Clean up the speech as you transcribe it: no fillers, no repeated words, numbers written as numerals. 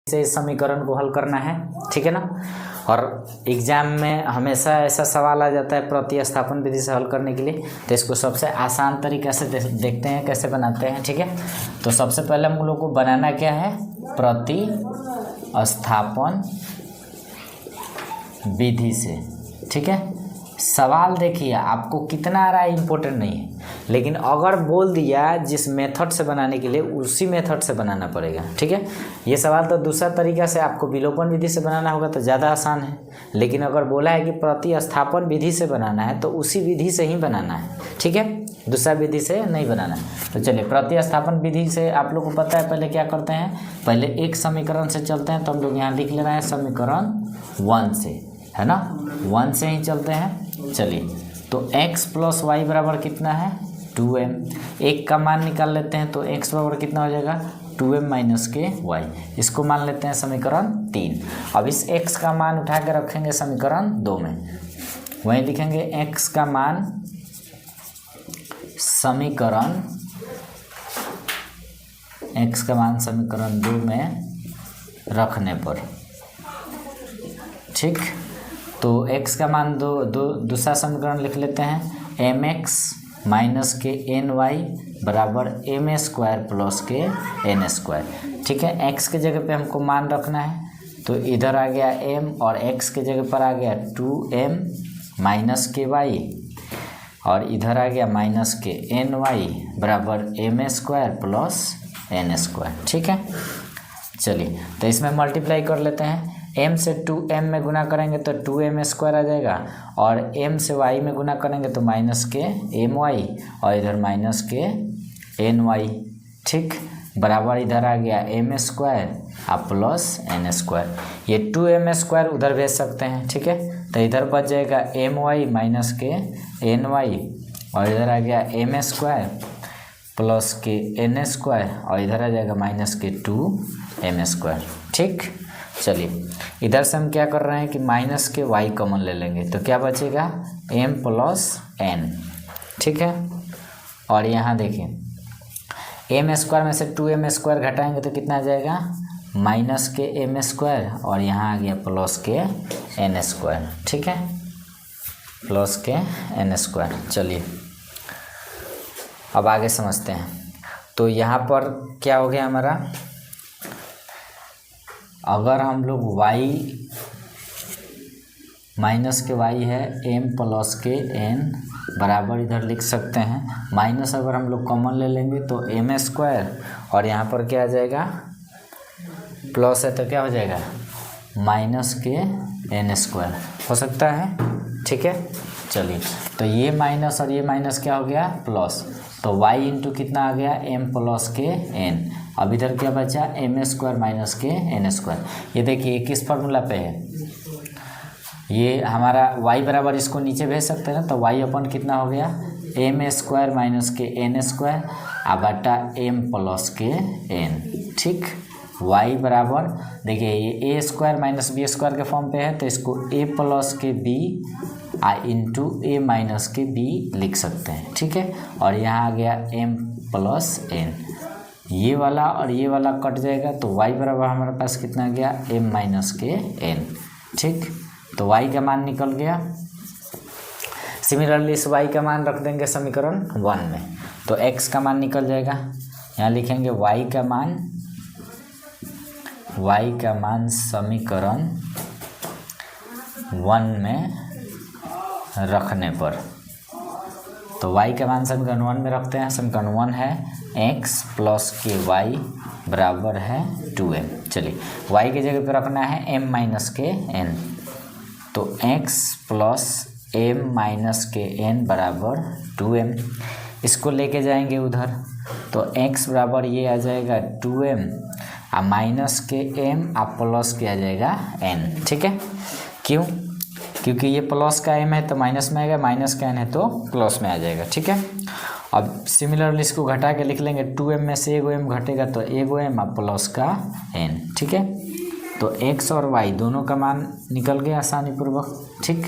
से इस समीकरण को हल करना है, ठीक है ना। और एग्जाम में हमेशा ऐसा सवाल आ जाता है प्रतिस्थापन विधि से हल करने के लिए, तो इसको सबसे आसान तरीके से देखते हैं कैसे बनाते हैं, ठीक है। तो सबसे पहले हम लोग को बनाना क्या है, प्रतिस्थापन विधि से, ठीक है। सवाल देखिए आपको कितना आ रहा है इम्पोर्टेंट नहीं है, लेकिन अगर बोल दिया जिस मेथड से बनाने के लिए उसी मेथड से बनाना पड़ेगा, ठीक है। ये सवाल तो दूसरा तरीका से आपको विलोपन विधि से बनाना होगा तो ज़्यादा आसान है, लेकिन अगर बोला है कि प्रतिस्थापन विधि से बनाना है तो उसी विधि से ही बनाना है, ठीक है, दूसरा विधि से नहीं बनाना है। तो चलिए प्रतिस्थापन विधि से आप लोग को पता है पहले क्या करते हैं, पहले एक समीकरण से चलते हैं। तो हम लोग यहाँ लिख ले रहे हैं समीकरण 1 से, है ना, 1 से ही चलते हैं। चलिए तो x प्लस वाई बराबर कितना है 2m, एक का मान निकाल लेते हैं तो x बराबर कितना हो जाएगा 2m माइनस के वाई, इसको मान लेते हैं समीकरण 3। अब इस x का मान उठा के रखेंगे समीकरण 2 में, वहीं लिखेंगे x का मान समीकरण समीकरण 2 में रखने पर, ठीक। तो x का मान दूसरा समीकरण लिख लेते हैं mx माइनस के ny बराबर m स्क्वायर प्लस के n स्क्वायर, ठीक है। x के जगह पे हमको मान रखना है, तो इधर आ गया m और x के जगह पर आ गया 2m माइनस के y, और इधर आ गया माइनस के ny बराबर m square plus n square, ठीक है। चलिए तो इसमें मल्टीप्लाई कर लेते हैं, m से 2m में गुना करेंगे तो 2m स्क्वायर आ जाएगा, और m से y में गुना करेंगे तो माइनस के my, और इधर माइनस के ny, ठीक, बराबर इधर आ गया m स्क्वायर और प्लस n स्क्वायर। ये 2m स्क्वायर उधर भेज सकते हैं, ठीक है। तो इधर बच जाएगा my माइनस के ny, और इधर आ गया m स्क्वायर प्लस के n स्क्वायर, और इधर आ जाएगा माइनस के 2m स्क्वायर, ठीक। चलिए इधर से हम क्या कर रहे हैं कि माइनस के y कॉमन ले लेंगे, तो क्या बचेगा m प्लस n, ठीक है। और यहाँ देखिए m स्क्वायर में से 2m स्क्वायर घटाएंगे तो कितना आ जाएगा माइनस के m स्क्वायर, और यहाँ आ गया प्लस के n स्क्वायर, ठीक है, प्लस के n स्क्वायर। चलिए अब आगे समझते हैं। तो यहाँ पर क्या हो गया हमारा, अगर हम लोग y माइनस के y है m प्लस के n बराबर इधर लिख सकते हैं, माइनस अगर हम लोग कॉमन ले लेंगे तो m स्क्वायर, और यहाँ पर क्या आ जाएगा प्लस है तो क्या हो जाएगा माइनस के n स्क्वायर हो सकता है, ठीक है। चलिए तो ये माइनस और ये माइनस क्या हो गया प्लस, तो y इंटू कितना आ गया m प्लस के n, अब इधर क्या बचा m स्क्वायर माइनस के n स्क्वायर। ये देखिए किस फार्मूला पे है, ये हमारा y बराबर इसको नीचे भेज सकते हैं ना, तो y अपन कितना हो गया m स्क्वायर माइनस के n स्क्वायर आ बटा m प्लस के n, ठीक। y बराबर देखिए ये a square minus B square के फॉर्म पे है, तो इसको a प्लस के b इंटू a माइनस के b लिख सकते हैं, ठीक है। और यहाँ आ गया m प्लस n, ये वाला और ये वाला कट जाएगा, तो y बराबर हमारे पास कितना गया m माइनस के n, ठीक। तो y का मान निकल गया। सिमिलरली इस y का मान रख देंगे समीकरण 1 में, तो x का मान निकल जाएगा। यहाँ लिखेंगे y का मान समीकरण 1 में रखने पर, तो y का मान समीकरण 1 में रखते हैं। समीकरण 1 है x प्लस के y बराबर है 2m। चलिए y के जगह पे रखना है m माइनस के n, तो x प्लस m माइनस के n बराबर 2m, इसको लेके जाएंगे उधर, तो x बराबर ये आ जाएगा 2m आ माइनस के m आ प्लस के आ जाएगा n, ठीक है। क्यों, क्योंकि ये प्लस का m है तो माइनस में आएगा, माइनस का n है तो प्लस में आ जाएगा, ठीक है। अब सिमिलरली इसको घटा के लिख लेंगे, 2m में से एगो m घटेगा तो एगो m और प्लस का n, ठीक है। तो x और y दोनों का मान निकल गया आसानी पूर्वक, ठीक।